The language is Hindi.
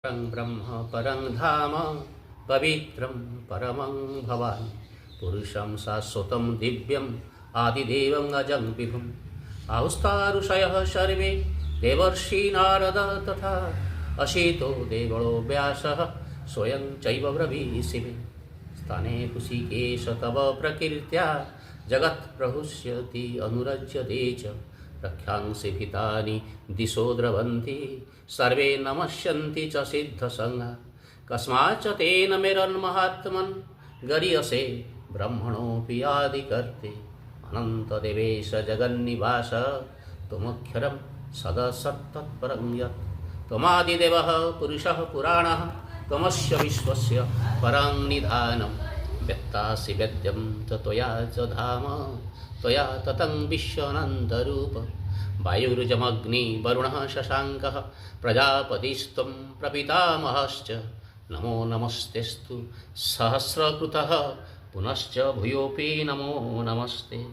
परं ब्रह्म परं धाम पवित्रं परमं भवान् पुरुषं शाश्वतं दिव्यम् आदिदेवं अजं विभुम् आहुस्तारुषयः सर्वे देवर्षि नारद तथा अशीतो देवलो व्यासः स्वयं चैव ब्रवीषिमे स्थाने कुशिकेश तव प्रकीर्त्या जगत्प्रहुष्यति अनुरज्यते च रक्षांसि भितानि दिशो द्रवन्ति सर्वे नमस्यन्ति च सिद्धसङ्घा कस्माच्च तेन मेरन्महात्मन् गरीयसे ब्रह्मणोऽपि आदिकर्ते अनन्तदेवेश जगन्निवास त्वमक्षरं सदसत्तत्परं यत् त्वमादिदेवः पुरुषः पुराणः त्वमस्य विश्वस्य परं निधानं व्यक्तासि वेद्यं च त्वया च धाम त्वया ततं विश्वानन्दरूप वायुर्जमग्नि वरुणः शशाङ्कः प्रजापतिस्त्वं प्रपितामहश्च नमो नमस्तेस्तु सहस्रकृतः पुनश्च भूयोऽपि नमो नमस्ते।